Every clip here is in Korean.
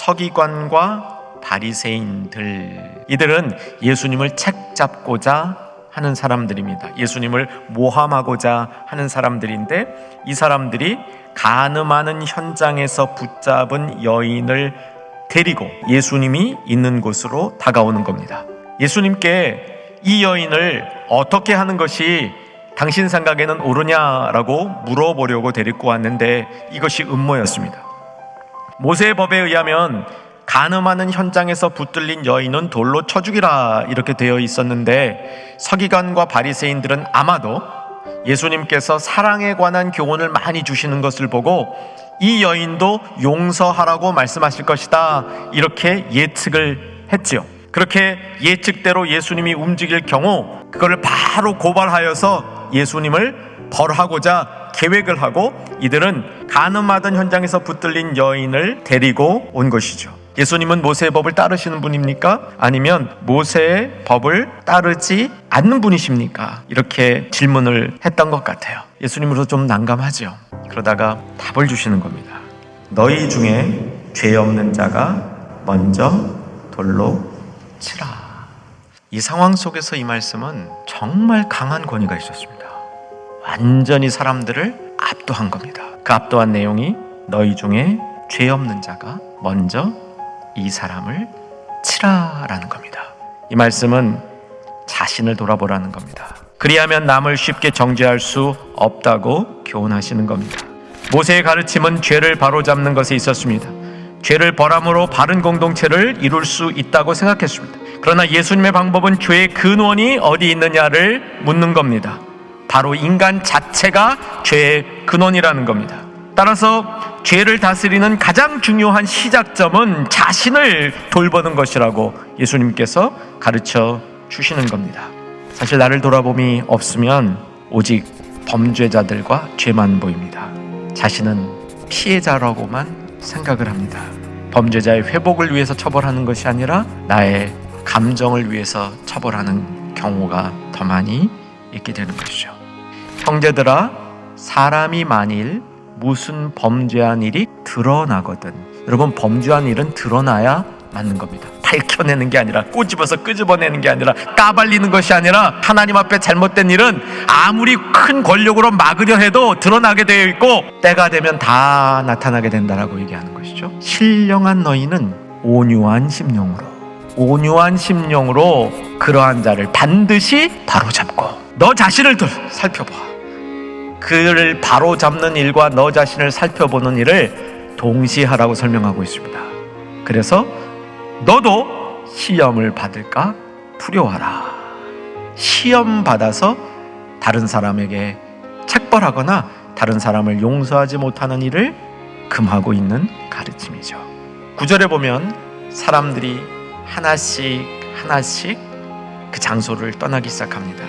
서기관과 바리새인들, 이들은 예수님을 책잡고자 하는 사람들입니다. 예수님을 모함하고자 하는 사람들인데, 이 사람들이 간음하는 현장에서 붙잡은 여인을 데리고 예수님이 있는 곳으로 다가오는 겁니다. 예수님께 이 여인을 어떻게 하는 것이 당신 생각에는 옳으냐라고 물어보려고 데리고 왔는데, 이것이 음모였습니다. 모세의 법에 의하면 간음하는 현장에서 붙들린 여인은 돌로 쳐 죽이라 이렇게 되어 있었는데, 서기관과 바리새인들은 아마도 예수님께서 사랑에 관한 교훈을 많이 주시는 것을 보고 이 여인도 용서하라고 말씀하실 것이다 이렇게 예측을 했지요. 그렇게 예측대로 예수님이 움직일 경우 그걸 바로 고발하여서 예수님을 벌하고자 계획을 하고, 이들은 간음하던 현장에서 붙들린 여인을 데리고 온 것이죠. 예수님은 모세의 법을 따르시는 분입니까? 아니면 모세의 법을 따르지 않는 분이십니까? 이렇게 질문을 했던 것 같아요. 예수님으로서 좀 난감하죠. 그러다가 답을 주시는 겁니다. 너희 중에 죄 없는 자가 먼저 돌로 치라. 이 상황 속에서 이 말씀은 정말 강한 권위가 있었습니다. 완전히 사람들을 압도한 겁니다. 그 압도한 내용이 너희 중에 죄 없는 자가 먼저 이 사람을 치라라는 겁니다. 이 말씀은 자신을 돌아보라는 겁니다. 그리하면 남을 쉽게 정죄할 수 없다고 교훈하시는 겁니다. 모세의 가르침은 죄를 바로잡는 것에 있었습니다. 죄를 벌함으로 바른 공동체를 이룰 수 있다고 생각했습니다. 그러나 예수님의 방법은 죄의 근원이 어디 있느냐를 묻는 겁니다. 바로 인간 자체가 죄의 근원이라는 겁니다. 따라서 죄를 다스리는 가장 중요한 시작점은 자신을 돌보는 것이라고 예수님께서 가르쳐 주시는 겁니다. 사실 나를 돌아봄이 없으면 오직 범죄자들과 죄만 보입니다. 자신은 피해자라고만 생각을 합니다. 범죄자의 회복을 위해서 처벌하는 것이 아니라 나의 감정을 위해서 처벌하는 경우가 더 많이 있게 되는 것이죠. 형제들아, 사람이 만일 무슨 범죄한 일이 드러나거든, 여러분, 범죄한 일은 드러나야 맞는 겁니다. 밝혀내는 게 아니라, 꼬집어서 끄집어내는 게 아니라, 까발리는 것이 아니라, 하나님 앞에 잘못된 일은 아무리 큰 권력으로 막으려 해도 드러나게 되어 있고 때가 되면 다 나타나게 된다라고 얘기하는 것이죠. 신령한 너희는 온유한 심령으로 그러한 자를 반드시 바로잡고 너 자신을 살펴봐. 그를 바로잡는 일과 너 자신을 살펴보는 일을 동시에 하라고 설명하고 있습니다. 그래서 너도 시험을 받을까 두려워하라. 시험 받아서 다른 사람에게 책벌하거나 다른 사람을 용서하지 못하는 일을 금하고 있는 가르침이죠. 9절에 보면 사람들이 하나씩 그 장소를 떠나기 시작합니다.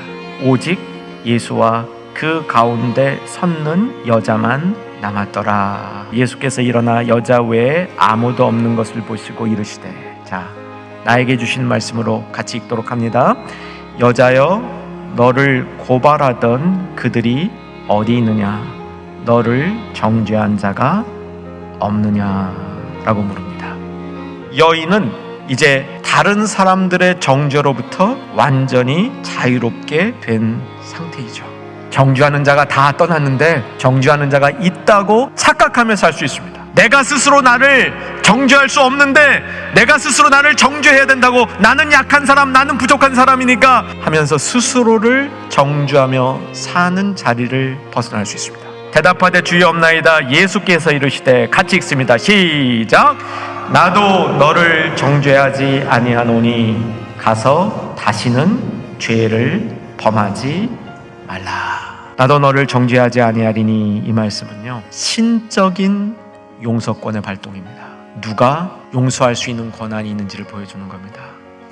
오직 예수와 그 가운데 섰는 여자만 남았더라. 예수께서 일어나 여자 외에 아무도 없는 것을 보시고 이르시되, 자, 나에게 주신 말씀으로 같이 읽도록 합니다. 여자여, 너를 고발하던 그들이 어디 있느냐? 너를 정죄한 자가 없느냐라고 물습니다. 여인은 이제 다른 사람들의 정죄로부터 완전히 자유롭게 된 상태이죠. 정죄하는 자가 다 떠났는데 정죄하는 자가 있다고 착각하며 살 수 있습니다. 내가 스스로 나를 정죄할 수 없는데 내가 스스로 나를 정죄해야 된다고, 나는 약한 사람, 나는 부족한 사람이니까 하면서 스스로를 정죄하며 사는 자리를 벗어날 수 있습니다. 대답하되 주여 없나이다. 예수께서 이르시되, 같이 읽습니다. 시작. 나도 너를 정죄하지 아니하노니 가서 다시는 죄를 범하지 말라. 나도 너를 정죄하지 아니하리니, 이 말씀은요, 신적인 용서권의 발동입니다. 누가 용서할 수 있는 권한이 있는지를 보여주는 겁니다.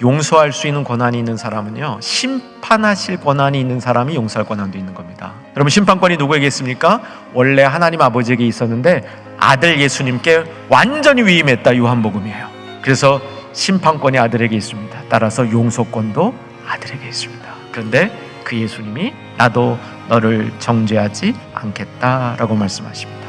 용서할 수 있는 권한이 있는 사람은요, 심판하실 권한이 있는 사람이 용서할 권한도 있는 겁니다. 여러분, 심판권이 누구에게 있습니까? 원래 하나님 아버지에게 있었는데 아들 예수님께 완전히 위임했다. 요한복음이에요. 그래서 심판권이 아들에게 있습니다. 따라서 용서권도 아들에게 있습니다. 그런데 그 예수님이 나도 너를 정죄하지 않겠다라고 말씀하십니다.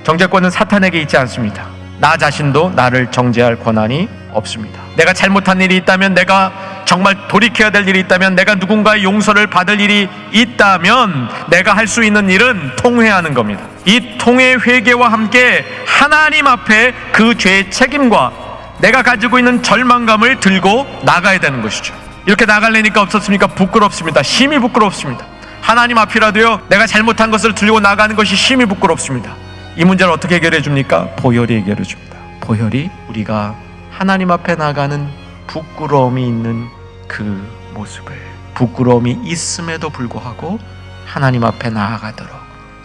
정죄권은 사탄에게 있지 않습니다. 나 자신도 나를 정죄할 권한이 없습니다. 내가 잘못한 일이 있다면, 내가 정말 돌이켜야 될 일이 있다면, 내가 누군가의 용서를 받을 일이 있다면 내가 할 수 있는 일은 통회하는 겁니다. 이 통회 회개와 함께 하나님 앞에 그 죄의 책임과 내가 가지고 있는 절망감을 들고 나가야 되는 것이죠. 이렇게 나가려니까 없었습니까? 부끄럽습니다. 심히 부끄럽습니다. 하나님 앞이라도요, 내가 잘못한 것을 들고 나가는 것이 심히 부끄럽습니다. 이 문제를 어떻게 해결해 줍니까? 보혈이 해결해 줍니다. 보혈이 우리가 하나님 앞에 나가는 부끄러움이 있는 그 모습을, 부끄러움이 있음에도 불구하고 하나님 앞에 나아가도록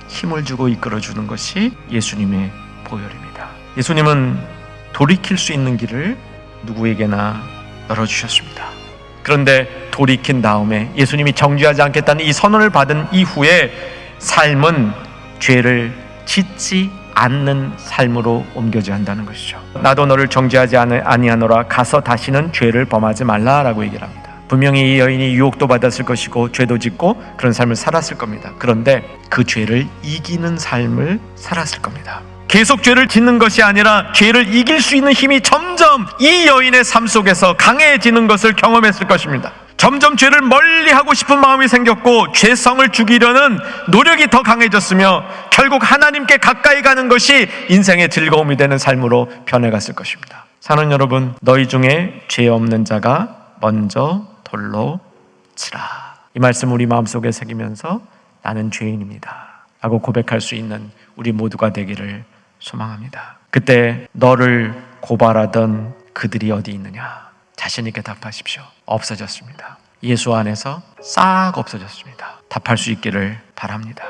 힘을 주고 이끌어주는 것이 예수님의 보혈입니다. 예수님은 돌이킬 수 있는 길을 누구에게나 열어주셨습니다. 그런데 돌이킨 다음에 예수님이 정죄하지 않겠다는 이 선언을 받은 이후에 삶은 죄를 짓지 않는 삶으로 옮겨져야 한다는 것이죠. 나도 너를 정죄하지 아니하노라, 가서 다시는 죄를 범하지 말라라고 얘기를 합니다. 분명히 이 여인이 유혹도 받았을 것이고 죄도 짓고 그런 삶을 살았을 겁니다. 그런데 그 죄를 이기는 삶을 살았을 겁니다. 계속 죄를 짓는 것이 아니라 죄를 이길 수 있는 힘이 점점 이 여인의 삶 속에서 강해지는 것을 경험했을 것입니다. 점점 죄를 멀리하고 싶은 마음이 생겼고 죄성을 죽이려는 노력이 더 강해졌으며 결국 하나님께 가까이 가는 것이 인생의 즐거움이 되는 삶으로 변해갔을 것입니다. 사는 여러분, 너희 중에 죄 없는 자가 먼저 돌로 치라. 이 말씀 우리 마음속에 새기면서 나는 죄인입니다 라고 고백할 수 있는 우리 모두가 되기를 소망합니다. 그때 너를 고발하던 그들이 어디 있느냐? 자신 있게 답하십시오. 없어졌습니다. 예수 안에서 싹 없어졌습니다. 답할 수 있기를 바랍니다.